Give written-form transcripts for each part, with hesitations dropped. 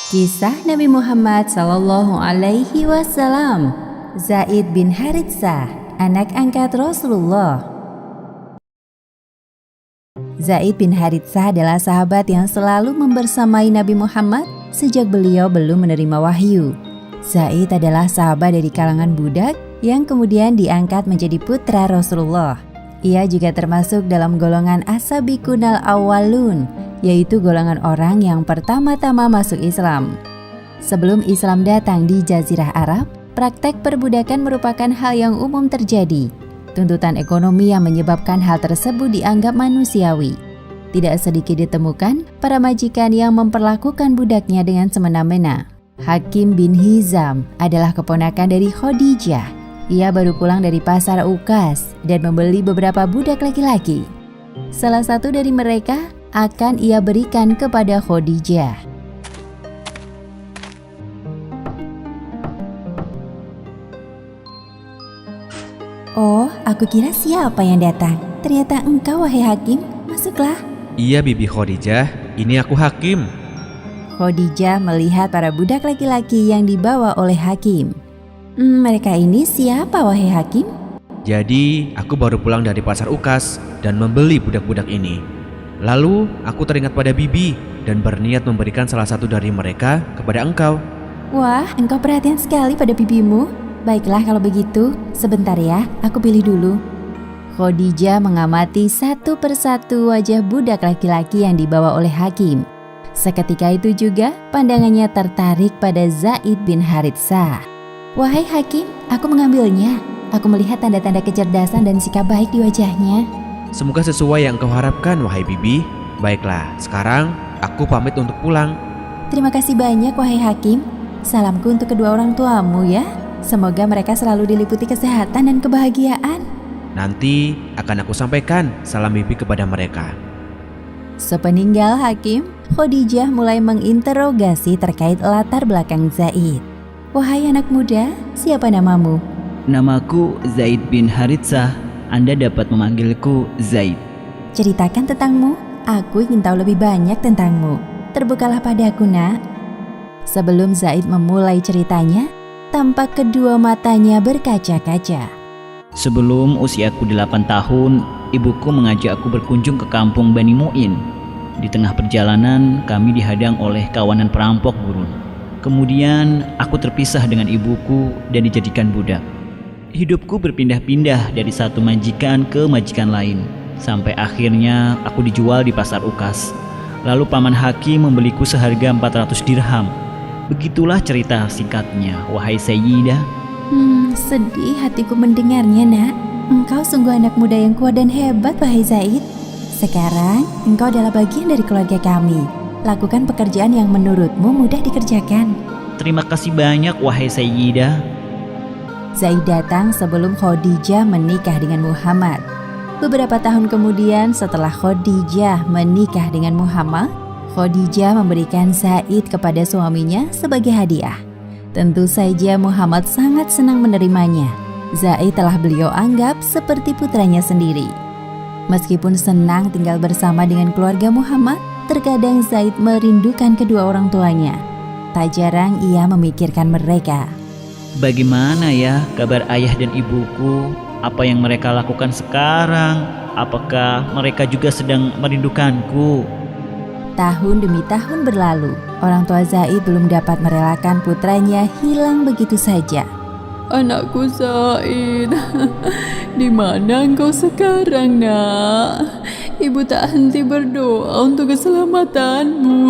Kisah Nabi Muhammad Sallallahu Alaihi Wasallam. Zaid bin Haritsah, anak angkat Rasulullah. Zaid bin Haritsah adalah sahabat yang selalu membersamai Nabi Muhammad sejak beliau belum menerima wahyu. Zaid adalah sahabat dari kalangan budak yang kemudian diangkat menjadi putra Rasulullah. Ia juga termasuk dalam golongan as-sabiqunal awwalun, yaitu golongan orang yang pertama-tama masuk Islam. Sebelum Islam datang di Jazirah Arab, praktek perbudakan merupakan hal yang umum terjadi. Tuntutan ekonomi yang menyebabkan hal tersebut dianggap manusiawi. Tidak sedikit ditemukan para majikan yang memperlakukan budaknya dengan semena-mena. Hakim bin Hizam adalah keponakan dari Khadijah. Ia baru pulang dari pasar Ukas dan membeli beberapa budak laki-laki. Salah satu dari mereka akan ia berikan kepada Khadijah. Oh, aku kira siapa yang datang. Ternyata engkau, wahai Hakim. Masuklah. Iya, Bibi Khadijah. Ini aku Hakim. Khadijah melihat para budak laki-laki yang dibawa oleh Hakim. Mereka ini siapa, wahai Hakim? Jadi, aku baru pulang dari pasar Ukas dan membeli budak-budak ini. Lalu, aku teringat pada Bibi dan berniat memberikan salah satu dari mereka kepada engkau. Wah, engkau perhatian sekali pada bibimu. Baiklah kalau begitu, sebentar ya, aku pilih dulu. Khadijah mengamati satu persatu wajah budak laki-laki yang dibawa oleh Hakim. Seketika itu juga pandangannya tertarik pada Zaid bin Haritsah. Wahai Hakim, aku mengambilnya. Aku melihat tanda-tanda kecerdasan dan sikap baik di wajahnya. Semoga sesuai yang engkau harapkan, wahai Bibi. Baiklah, sekarang aku pamit untuk pulang. Terima kasih banyak, wahai Hakim. Salamku untuk kedua orang tuamu ya. Semoga mereka selalu diliputi kesehatan dan kebahagiaan. Nanti akan aku sampaikan salam Bibi kepada mereka. Sepeninggal Hakim, Khadijah mulai menginterogasi terkait latar belakang Zaid. Wahai anak muda, siapa namamu? Namaku Zaid bin Haritsah. Anda dapat memanggilku Zaid. Ceritakan tentangmu. Aku ingin tahu lebih banyak tentangmu. Terbukalah padaku, nak. Sebelum Zaid memulai ceritanya, tampak kedua matanya berkaca-kaca. Sebelum usiaku 8 tahun, ibuku mengajak aku berkunjung ke kampung Bani Mu'in. Di tengah perjalanan, kami dihadang oleh kawanan perampok gurun. Kemudian, aku terpisah dengan ibuku dan dijadikan budak. Hidupku berpindah-pindah dari satu majikan ke majikan lain, sampai akhirnya aku dijual di pasar Ukas. Lalu paman Hakim membeliku seharga 400 dirham. Begitulah cerita singkatnya, wahai Sayyidah. Sedih hatiku mendengarnya, nak. Engkau sungguh anak muda yang kuat dan hebat, wahai Zaid. Sekarang, engkau adalah bagian dari keluarga kami. Lakukan pekerjaan yang menurutmu mudah dikerjakan. Terima kasih banyak, wahai Sayyidah. Zaid datang sebelum Khadijah menikah dengan Muhammad. Beberapa tahun kemudian setelah Khadijah menikah dengan Muhammad, Khadijah memberikan Zaid kepada suaminya sebagai hadiah. Tentu saja Muhammad sangat senang menerimanya. Zaid telah beliau anggap seperti putranya sendiri. Meskipun senang tinggal bersama dengan keluarga Muhammad, terkadang Zaid merindukan kedua orang tuanya. Tak jarang ia memikirkan mereka. Bagaimana ya kabar ayah dan ibuku? Apa yang mereka lakukan sekarang? Apakah mereka juga sedang merindukanku? Tahun demi tahun berlalu, orang tua Zaid belum dapat merelakan putranya hilang begitu saja. Anakku Zaid, di mana engkau sekarang, nak? Ibu tak henti berdoa untuk keselamatanmu.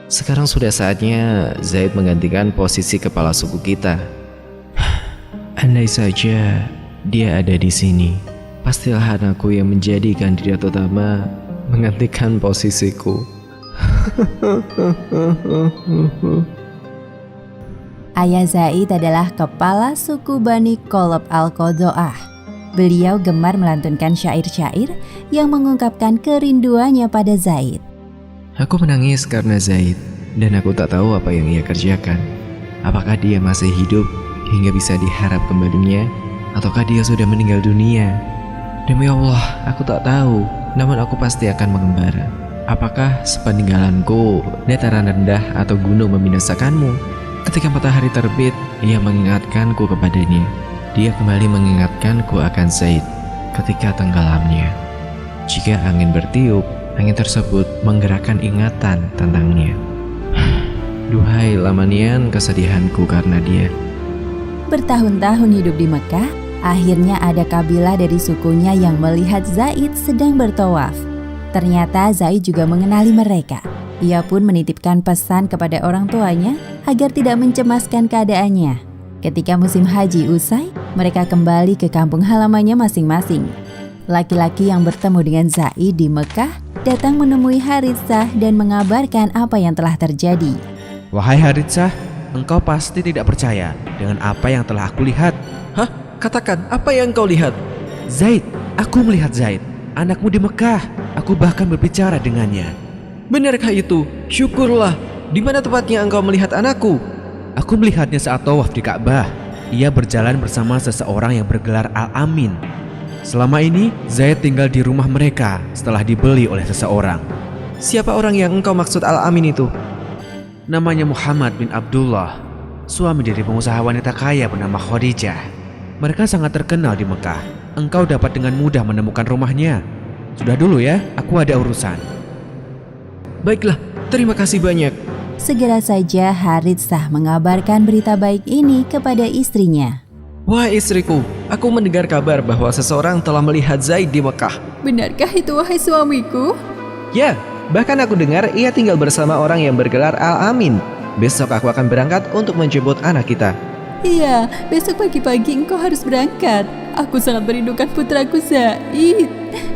Sekarang sudah saatnya Zaid menggantikan posisi kepala suku kita. Andai saja dia ada di sini, pastilah anakku yang menjadi kandidat utama menggantikan posisiku. Ayah Zaid adalah kepala suku Bani Kolob Al-Qodzo'ah. Beliau gemar melantunkan syair-syair yang mengungkapkan kerinduannya pada Zaid. Aku menangis karena Zaid, dan aku tak tahu apa yang ia kerjakan. Apakah dia masih hidup hingga bisa diharap kembalinya, ataukah dia sudah meninggal dunia? Demi Allah, aku tak tahu. Namun aku pasti akan mengembara. Apakah sepeninggalanku dataran rendah atau gunung membinasakanmu? Ketika matahari terbit, ia mengingatkanku kepadanya. Dia kembali mengingatkanku akan Zaid ketika tenggelamnya. Jika angin bertiup, angin tersebut menggerakkan ingatan tentangnya. Duhai lamanian kesedihanku karena dia. Bertahun-tahun hidup di Mekah, akhirnya ada kabilah dari sukunya yang melihat Zaid sedang bertawaf. Ternyata Zaid juga mengenali mereka. Ia pun menitipkan pesan kepada orang tuanya agar tidak mencemaskan keadaannya. Ketika musim haji usai, mereka kembali ke kampung halamannya masing-masing. Laki-laki yang bertemu dengan Zaid di Mekah datang menemui Haritsah dan mengabarkan apa yang telah terjadi. Wahai Haritsah, engkau pasti tidak percaya dengan apa yang telah aku lihat. Hah? Katakan, apa yang kau lihat? Zaid, aku melihat Zaid, anakmu di Mekah. Aku bahkan berbicara dengannya. Benarkah itu? Syukurlah. Di mana tepatnya engkau melihat anakku? Aku melihatnya saat tawaf di Ka'bah. Ia berjalan bersama seseorang yang bergelar Al-Amin. Selama ini, Zaid tinggal di rumah mereka setelah dibeli oleh seseorang. Siapa orang yang engkau maksud Al-Amin itu? Namanya Muhammad bin Abdullah, suami dari pengusaha wanita kaya bernama Khadijah. Mereka sangat terkenal di Mekah. Engkau dapat dengan mudah menemukan rumahnya. Sudah dulu ya, aku ada urusan. Baiklah, terima kasih banyak. Segera saja Haritsah mengabarkan berita baik ini kepada istrinya. Wahai istriku, aku mendengar kabar bahwa seseorang telah melihat Zaid di Mekah. Benarkah itu wahai suamiku? Ya, bahkan aku dengar ia tinggal bersama orang yang bergelar Al-Amin. Besok aku akan berangkat untuk menjemput anak kita. Iya, besok pagi-pagi engkau harus berangkat. Aku sangat merindukan putraku Zaid.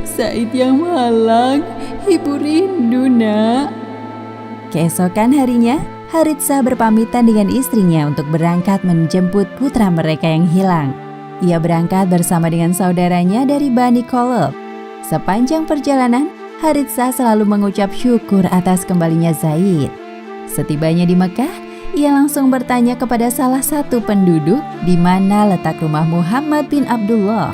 Zaid yang malang, ibu rindu nak. Keesokan harinya, Haritsah berpamitan dengan istrinya untuk berangkat menjemput putra mereka yang hilang. Ia berangkat bersama dengan saudaranya dari Bani Khalaf. Sepanjang perjalanan, Haritsah selalu mengucap syukur atas kembalinya Zaid. Setibanya di Mekah, ia langsung bertanya kepada salah satu penduduk di mana letak rumah Muhammad bin Abdullah.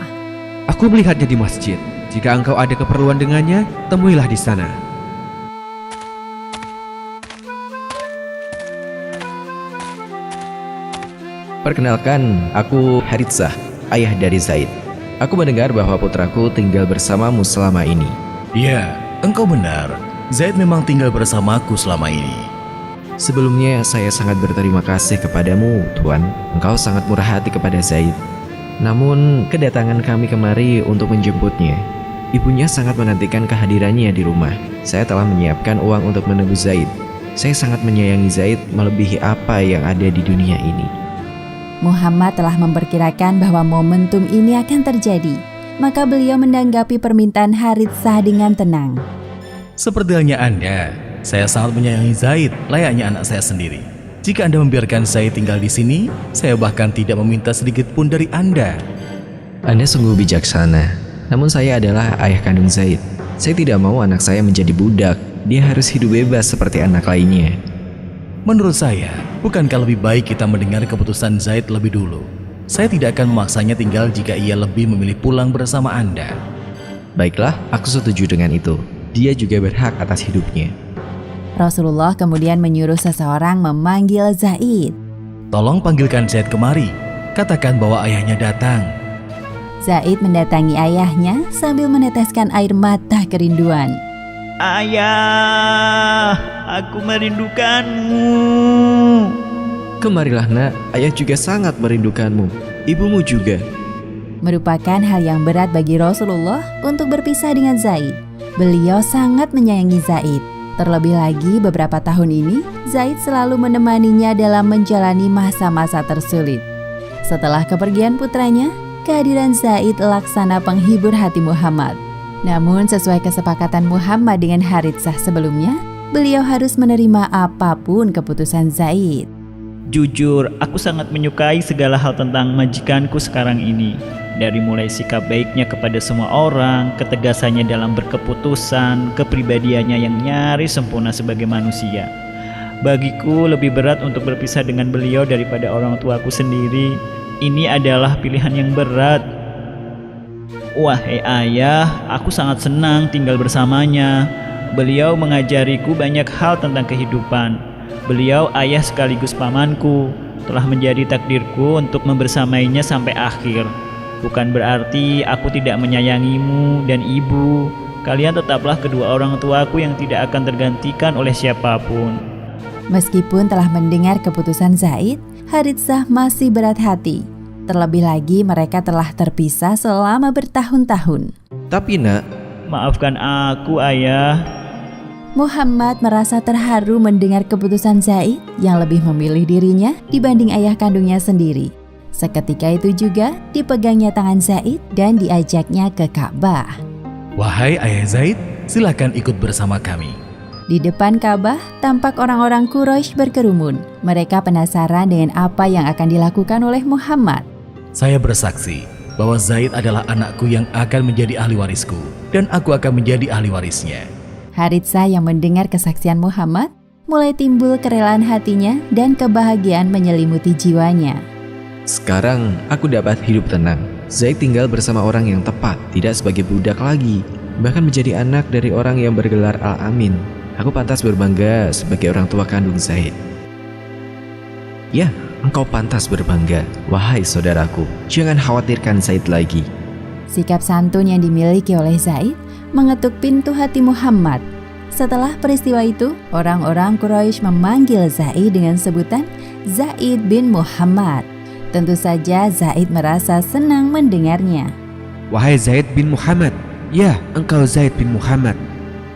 Aku melihatnya di masjid. Jika engkau ada keperluan dengannya, temuilah di sana. Perkenalkan, aku Haritsah, ayah dari Zaid. Aku mendengar bahwa putraku tinggal bersamamu selama ini. Ya, engkau benar. Zaid memang tinggal bersamaku selama ini. Sebelumnya saya sangat berterima kasih kepadamu, Tuan. Engkau sangat murah hati kepada Zaid. Namun, kedatangan kami kemari untuk menjemputnya. Ibunya sangat menantikan kehadirannya di rumah. Saya telah menyiapkan uang untuk menebus Zaid. Saya sangat menyayangi Zaid melebihi apa yang ada di dunia ini. Muhammad telah memperkirakan bahwa momentum ini akan terjadi. Maka beliau menanggapi permintaan Haritsah dengan tenang. Seperti halnya Anda, saya sangat menyayangi Zaid layaknya anak saya sendiri. Jika Anda membiarkan Zaid tinggal di sini, saya bahkan tidak meminta sedikit pun dari Anda. Anda sungguh bijaksana. Namun saya adalah ayah kandung Zaid. Saya tidak mau anak saya menjadi budak. Dia harus hidup bebas seperti anak lainnya. Menurut saya, bukankah lebih baik kita mendengar keputusan Zaid lebih dulu? Saya tidak akan memaksanya tinggal jika ia lebih memilih pulang bersama Anda. Baiklah, aku setuju dengan itu. Dia juga berhak atas hidupnya. Rasulullah kemudian menyuruh seseorang memanggil Zaid. Tolong panggilkan Zaid kemari. Katakan bahwa ayahnya datang. Zaid mendatangi ayahnya sambil meneteskan air mata kerinduan. Ayah, aku merindukanmu. Kemarilah nak, ayah juga sangat merindukanmu. Ibumu juga. Merupakan hal yang berat bagi Rasulullah untuk berpisah dengan Zaid. Beliau sangat menyayangi Zaid. Terlebih lagi beberapa tahun ini, Zaid selalu menemaninya dalam menjalani masa-masa tersulit. Setelah kepergian putranya, kehadiran Zaid laksana penghibur hati Muhammad. Namun sesuai kesepakatan Muhammad dengan Haritsah sebelumnya, beliau harus menerima apapun keputusan Zaid. Jujur, aku sangat menyukai segala hal tentang majikanku sekarang ini. Dari mulai sikap baiknya kepada semua orang, ketegasannya dalam berkeputusan, kepribadiannya yang nyaris sempurna sebagai manusia. Bagiku lebih berat untuk berpisah dengan beliau daripada orang tuaku sendiri. Ini adalah pilihan yang berat. Wahai ayah, aku sangat senang tinggal bersamanya. Beliau mengajariku banyak hal tentang kehidupan. Beliau ayah sekaligus pamanku. Telah menjadi takdirku untuk membersamainya sampai akhir. Bukan berarti aku tidak menyayangimu dan ibu. Kalian tetaplah kedua orang tuaku yang tidak akan tergantikan oleh siapapun. Meskipun telah mendengar keputusan Zaid, Haritsah masih berat hati. Terlebih lagi mereka telah terpisah selama bertahun-tahun. Tapi nak, Maafkan aku, ayah. Muhammad merasa terharu mendengar keputusan Zaid yang lebih memilih dirinya dibanding ayah kandungnya sendiri. Seketika itu juga dipegangnya tangan Zaid dan diajaknya ke Ka'bah. Wahai ayah Zaid, silakan ikut bersama kami. Di depan Ka'bah tampak orang-orang Quraisy berkerumun. Mereka penasaran dengan apa yang akan dilakukan oleh Muhammad. Saya bersaksi bahwa Zaid adalah anakku yang akan menjadi ahli warisku, dan aku akan menjadi ahli warisnya. Haritsah yang mendengar kesaksian Muhammad mulai timbul kerelaan hatinya dan kebahagiaan menyelimuti jiwanya. sekarang aku dapat hidup tenang. Zaid tinggal bersama orang yang tepat, tidak sebagai budak lagi, bahkan menjadi anak dari orang yang bergelar Al-Amin. Aku pantas berbangga sebagai orang tua kandung Zaid. Ya, engkau pantas berbangga, wahai saudaraku. Jangan khawatirkan Zaid lagi. Sikap santun yang dimiliki oleh Zaid mengetuk pintu hati Muhammad. Setelah peristiwa itu, orang-orang Quraisy memanggil Zaid dengan sebutan Zaid bin Muhammad. Tentu saja Zaid merasa senang mendengarnya. Wahai Zaid bin Muhammad, ya, engkau Zaid bin Muhammad.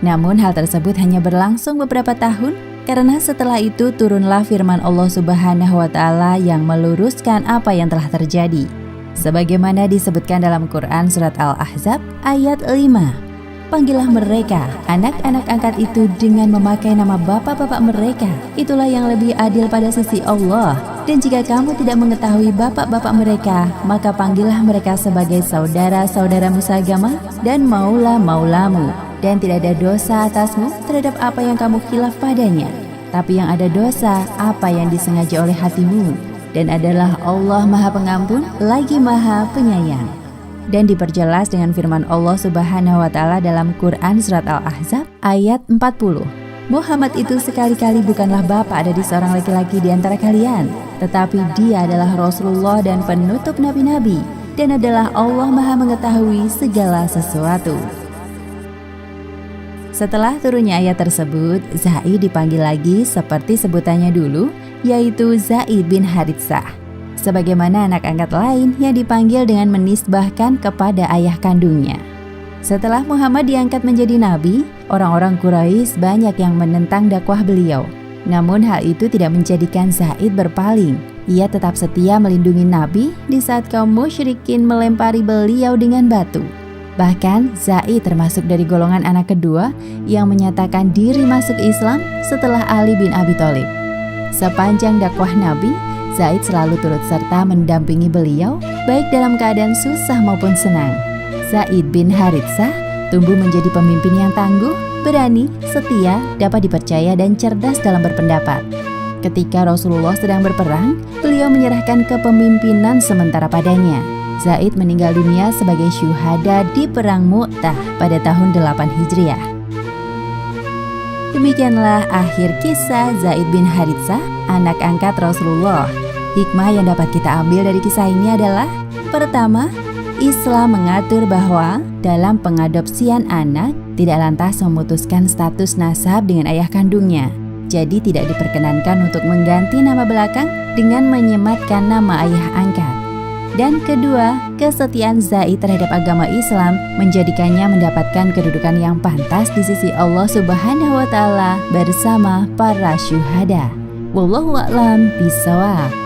Namun hal tersebut hanya berlangsung beberapa tahun karena setelah itu turunlah firman Allah Subhanahu wa taala yang meluruskan apa yang telah terjadi. Sebagaimana disebutkan dalam Quran surat Al-Ahzab ayat 5. Panggillah mereka, anak-anak angkat itu dengan memakai nama bapak-bapak mereka. Itulah yang lebih adil pada sisi Allah. Dan jika kamu tidak mengetahui bapak-bapak mereka, maka panggillah mereka sebagai saudara-saudaramu seagama dan maula-maulamu. Dan tidak ada dosa atasmu terhadap apa yang kamu khilaf padanya. Tapi yang ada dosa apa yang disengaja oleh hatimu. Dan adalah Allah Maha Pengampun lagi Maha Penyayang. Dan diperjelas dengan firman Allah Subhanahu wa taala dalam Quran surat Al-Ahzab ayat 40. Muhammad itu sekali-kali bukanlah bapak dari seorang laki-laki di antara kalian, tetapi dia adalah Rasulullah dan penutup nabi-nabi, dan adalah Allah Maha mengetahui segala sesuatu. Setelah turunnya ayat tersebut, Zaid dipanggil lagi seperti sebutannya dulu, yaitu Zaid bin Haritsah. Sebagaimana anak angkat lain yang dipanggil dengan menisbahkan kepada ayah kandungnya. Setelah Muhammad diangkat menjadi nabi, orang-orang Quraisy banyak yang menentang dakwah beliau. Namun hal itu tidak menjadikan Zaid berpaling. Ia tetap setia melindungi nabi di saat kaum musyrikin melempari beliau dengan batu. Bahkan Zaid termasuk dari golongan anak kedua yang menyatakan diri masuk Islam setelah Ali bin Abi Thalib. Sepanjang dakwah Nabi, Zaid selalu turut serta mendampingi beliau, baik dalam keadaan susah maupun senang. Zaid bin Haritsah tumbuh menjadi pemimpin yang tangguh, berani, setia, dapat dipercaya dan cerdas dalam berpendapat. Ketika Rasulullah sedang berperang, beliau menyerahkan kepemimpinan sementara padanya. Zaid meninggal dunia sebagai syuhada di Perang Mu'tah pada tahun 8 Hijriah. Demikianlah akhir kisah Zaid bin Haritsah, anak angkat Rasulullah. Hikmah yang dapat kita ambil dari kisah ini adalah: pertama, Islam mengatur bahwa dalam pengadopsian anak tidak lantas memutuskan status nasab dengan ayah kandungnya. Jadi tidak diperkenankan untuk mengganti nama belakang dengan menyematkan nama ayah angkat. Dan kedua, kesetiaan Zaid terhadap agama Islam menjadikannya mendapatkan kedudukan yang pantas di sisi Allah Subhanahu wa taala bersama para syuhada. Wallahu a'lam bishawab.